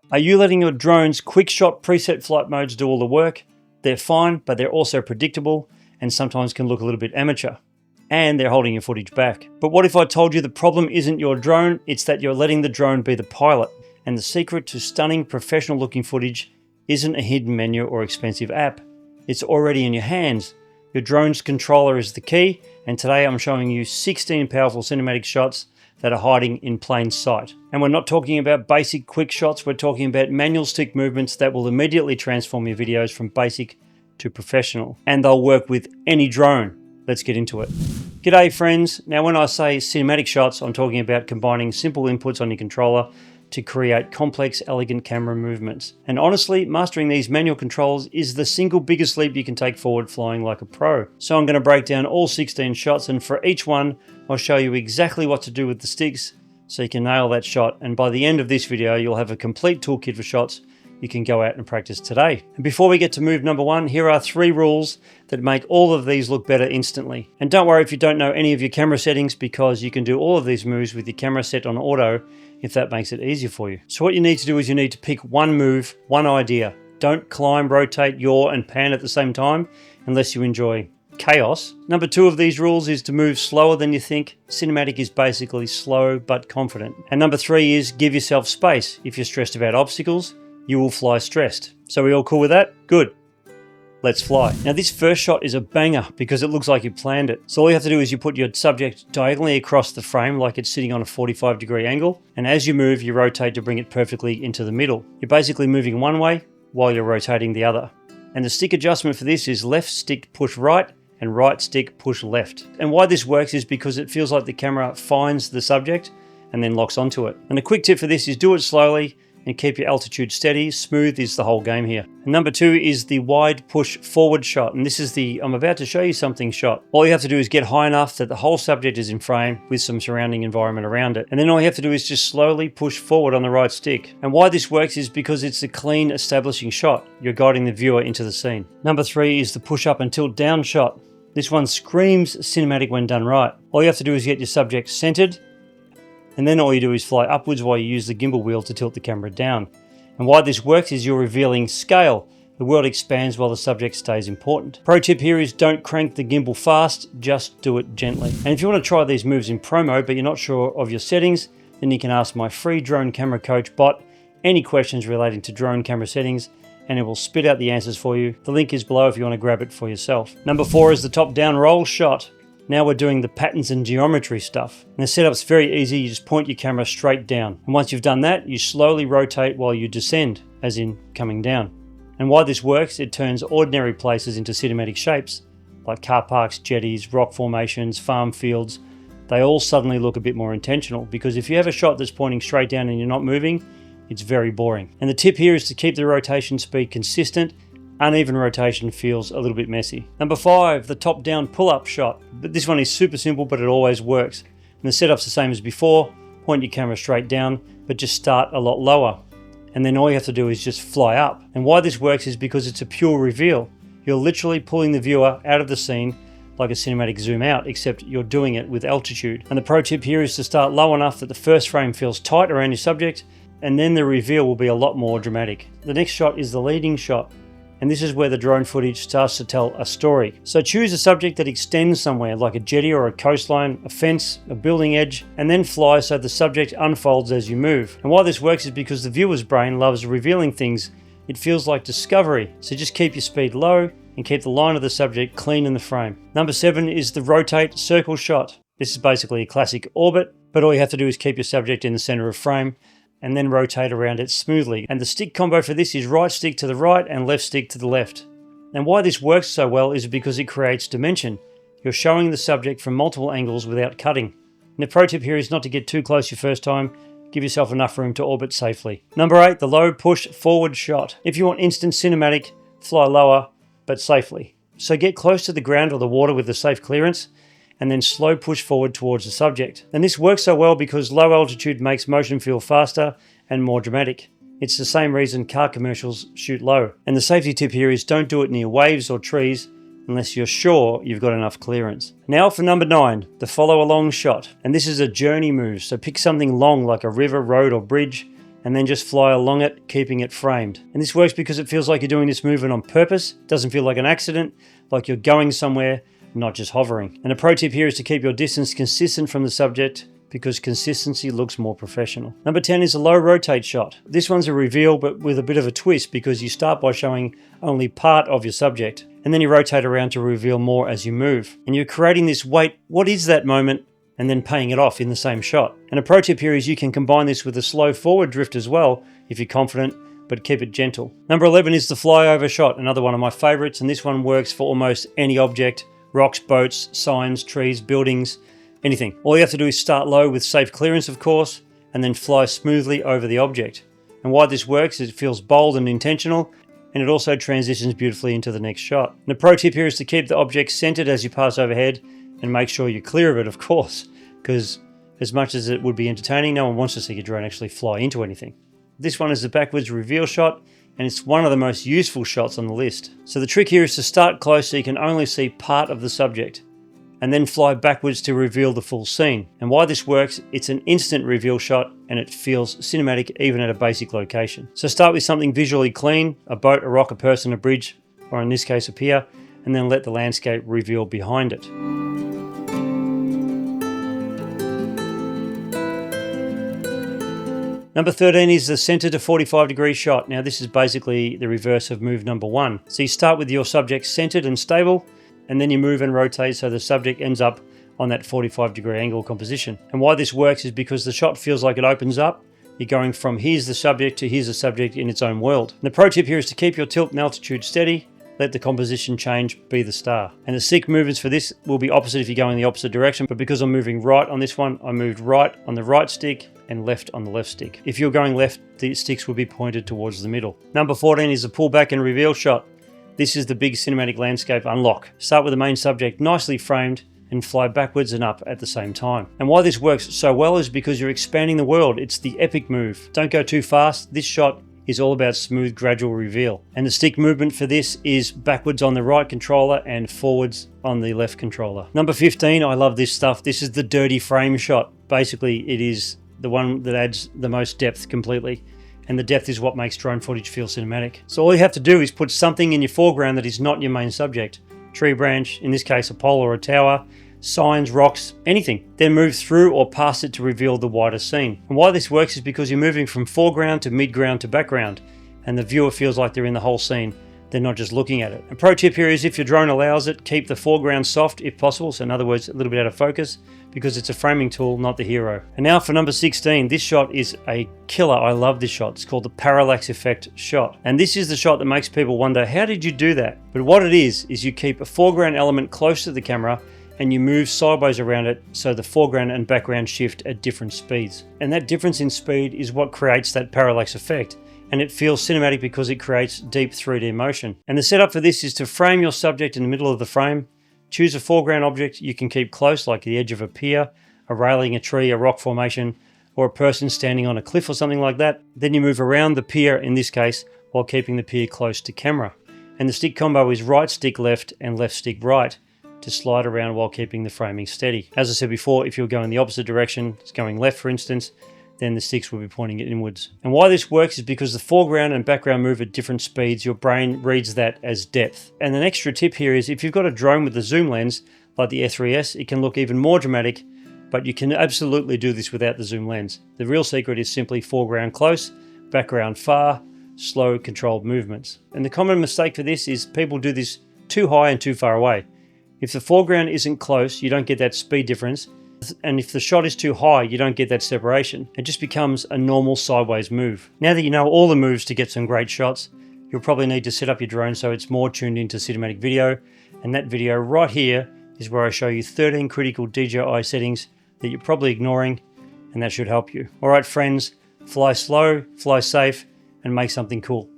Are you letting your drone's quick shot preset flight modes do all the work? They're fine, but they're also predictable and sometimes can look a little bit amateur. And they're holding your footage back. But what if I told you the problem isn't your drone, it's that you're letting the drone be the pilot? And the secret to stunning professional looking footage isn't a hidden menu or expensive app. It's already in your hands. Your drone's controller is the key, and today I'm showing you 16 powerful cinematic shots that are hiding in plain sight. And we're not talking about basic quick shots, we're talking about manual stick movements that will immediately transform your videos from basic to professional. And they'll work with any drone. Let's get into it. G'day friends. Now when I say cinematic shots, I'm talking about combining simple inputs on your controller to create complex, elegant camera movements. And honestly, mastering these manual controls is the single biggest leap you can take forward flying like a pro. So I'm going to break down all 16 shots, and for each one, I'll show you exactly what to do with the sticks so you can nail that shot. And by the end of this video, you'll have a complete toolkit for shots you can go out and practice today. And before we get to move number one, here are 3 rules that make all of these look better instantly. And don't worry if you don't know any of your camera settings, because you can do all of these moves with your camera set on auto if that makes it easier for you. So what you need to do is you need to pick one move, one idea. Don't climb, rotate, yaw, and pan at the same time unless you enjoy chaos. Number 2 of these rules is to move slower than you think. Cinematic is basically slow but confident. And number 3 is give yourself space. If you're stressed about obstacles, you will fly stressed. So we all cool with that? Good. Let's fly. Now this first shot is a banger because it looks like you planned it. So all you have to do is you put your subject diagonally across the frame like it's sitting on a 45-degree angle. And as you move, you rotate to bring it perfectly into the middle. You're basically moving one way while you're rotating the other. And the stick adjustment for this is left stick push right and right stick push left. And why this works is because it feels like the camera finds the subject and then locks onto it. And a quick tip for this is do it slowly and keep your altitude steady. Smooth is the whole game here. And number 2 is the wide push forward shot. And this is the I'm about to show you something shot. All you have to do is get high enough that the whole subject is in frame with some surrounding environment around it. And then all you have to do is just slowly push forward on the right stick. And why this works is because it's a clean establishing shot. You're guiding the viewer into the scene. Number 3 is the push up and tilt down shot. This one screams cinematic when done right. All you have to do is get your subject centered, and then all you do is fly upwards while you use the gimbal wheel to tilt the camera down. And why this works is you're revealing scale. The world expands while the subject stays important. Pro tip here is don't crank the gimbal fast, just do it gently. And if you want to try these moves in pro mode but you're not sure of your settings, then you can ask my free drone camera coach bot any questions relating to drone camera settings, and it will spit out the answers for you. The link is below if you want to grab it for yourself. Number 4 is the top down roll shot. Now we're doing the patterns and geometry stuff. And the setup's very easy. You just point your camera straight down. And once you've done that, you slowly rotate while you descend, as in coming down. And why this works, it turns ordinary places into cinematic shapes, like car parks, jetties, rock formations, farm fields. They all suddenly look a bit more intentional, because if you have a shot that's pointing straight down and you're not moving, it's very boring. And the tip here is to keep the rotation speed consistent. Uneven rotation feels a little bit messy. Number 5, the top-down pull-up shot. But this one is super simple, but it always works. And the setup's the same as before. Point your camera straight down, but just start a lot lower. And then all you have to do is just fly up. And why this works is because it's a pure reveal. You're literally pulling the viewer out of the scene like a cinematic zoom out, except you're doing it with altitude. And the pro tip here is to start low enough that the first frame feels tight around your subject, and then the reveal will be a lot more dramatic. The next shot is the leading shot. And this is where the drone footage starts to tell a story. So choose a subject that extends somewhere, like a jetty or a coastline, a fence, a building edge, and then fly so the subject unfolds as you move. And why this works is because the viewer's brain loves revealing things. It feels like discovery. So just keep your speed low and keep the line of the subject clean in the frame. Number 7 is the rotate circle shot. This is basically a classic orbit, but all you have to do is keep your subject in the center of frame and then rotate around it smoothly. And the stick combo for this is right stick to the right and left stick to the left. And why this works so well is because it creates dimension. You're showing the subject from multiple angles without cutting. And the pro tip here is not to get too close your first time. Give yourself enough room to orbit safely. Number 8, the low push forward shot. If you want instant cinematic, fly lower but safely. So get close to the ground or the water with a safe clearance, and then slow push forward towards the subject. And this works so well because low altitude makes motion feel faster and more dramatic. It's the same reason car commercials shoot low. And the safety tip here is don't do it near waves or trees unless you're sure you've got enough clearance. Now for number 9, the follow along shot. And this is a journey move, so pick something long like a river, road or bridge, and then just fly along it, keeping it framed. And this works because it feels like you're doing this movement on purpose. It doesn't feel like an accident, like you're going somewhere, not just hovering. And a pro tip here is to keep your distance consistent from the subject, because consistency looks more professional. Number 10 is a low rotate shot. This one's a reveal, but with a bit of a twist, because you start by showing only part of your subject, and then you rotate around to reveal more as you move. And you're creating this wait, what is that moment? And then paying it off in the same shot. And a pro tip here is you can combine this with a slow forward drift as well, if you're confident, but keep it gentle. Number 11 is the flyover shot, another one of my favorites, and this one works for almost any object: rocks, boats, signs, trees, buildings, anything. All you have to do is start low with safe clearance, of course, and then fly smoothly over the object. And why this works is it feels bold and intentional, and it also transitions beautifully into the next shot. And the pro tip here is to keep the object centered as you pass overhead, and make sure you're clear of it, of course, because as much as it would be entertaining, no one wants to see your drone actually fly into anything. This one is the backwards reveal shot, and it's one of the most useful shots on the list. So the trick here is to start close so you can only see part of the subject, and then fly backwards to reveal the full scene. And why this works, it's an instant reveal shot, and it feels cinematic even at a basic location. So start with something visually clean: a boat, a rock, a person, a bridge, or in this case a pier, and then let the landscape reveal behind it. Number 13 is the center to 45 degree shot. Now this is basically the reverse of move number 1. So you start with your subject centered and stable, and then you move and rotate so the subject ends up on that 45 degree angle composition. And why this works is because the shot feels like it opens up. You're going from here's the subject to here's the subject in its own world. And the pro tip here is to keep your tilt and altitude steady. Let the composition change be the star. And the stick movements for this will be opposite if you go in the opposite direction, but because I'm moving right on this one, I moved right on the right stick and left on the left stick. If you're going left, the sticks will be pointed towards the middle. Number 14 is the pull back and reveal shot. This is the big cinematic landscape unlock. Start with the main subject nicely framed and fly backwards and up at the same time. And why this works so well is because you're expanding the world. It's the epic move. Don't go too fast. This shot is all about smooth, gradual reveal. And the stick movement for this is backwards on the right controller and forwards on the left controller. Number 15, I love this stuff. This is the dirty frame shot. Basically, it is the one that adds the most depth completely. And the depth is what makes drone footage feel cinematic. So all you have to do is put something in your foreground that is not your main subject. Tree branch, in this case a pole or a tower, signs, rocks, anything. Then move through or past it to reveal the wider scene. And why this works is because you're moving from foreground to midground to background, and the viewer feels like they're in the whole scene. They're not just looking at it. A pro tip here is if your drone allows it, keep the foreground soft if possible. So in other words, a little bit out of focus, because it's a framing tool, not the hero. And now for number 16, this shot is a killer. I love this shot. It's called the parallax effect shot. And this is the shot that makes people wonder, how did you do that? But what it is you keep a foreground element close to the camera and you move sideways around it so the foreground and background shift at different speeds. And that difference in speed is what creates that parallax effect. And it feels cinematic because it creates deep 3D motion. And the setup for this is to frame your subject in the middle of the frame. Choose a foreground object you can keep close, like the edge of a pier, a railing, a tree, a rock formation, or a person standing on a cliff or something like that. Then you move around the pier in this case, while keeping the pier close to camera. And the stick combo is right stick left and left stick right to slide around while keeping the framing steady. As I said before, if you're going the opposite direction, it's going left for instance, then the sticks will be pointing it inwards. And why this works is because the foreground and background move at different speeds. Your brain reads that as depth. And an extra tip here is if you've got a drone with a zoom lens, like the S3S, it can look even more dramatic, but you can absolutely do this without the zoom lens. The real secret is simply foreground close, background far, slow, controlled movements. And the common mistake for this is people do this too high and too far away. If the foreground isn't close, you don't get that speed difference. And if the shot is too high, you don't get that separation. It just becomes a normal sideways move. Now that you know all the moves to get some great shots, you'll probably need to set up your drone so it's more tuned into cinematic video. And that video right here is where I show you 13 critical DJI settings that you're probably ignoring, and that should help you. All right, friends, fly slow, fly safe, and make something cool.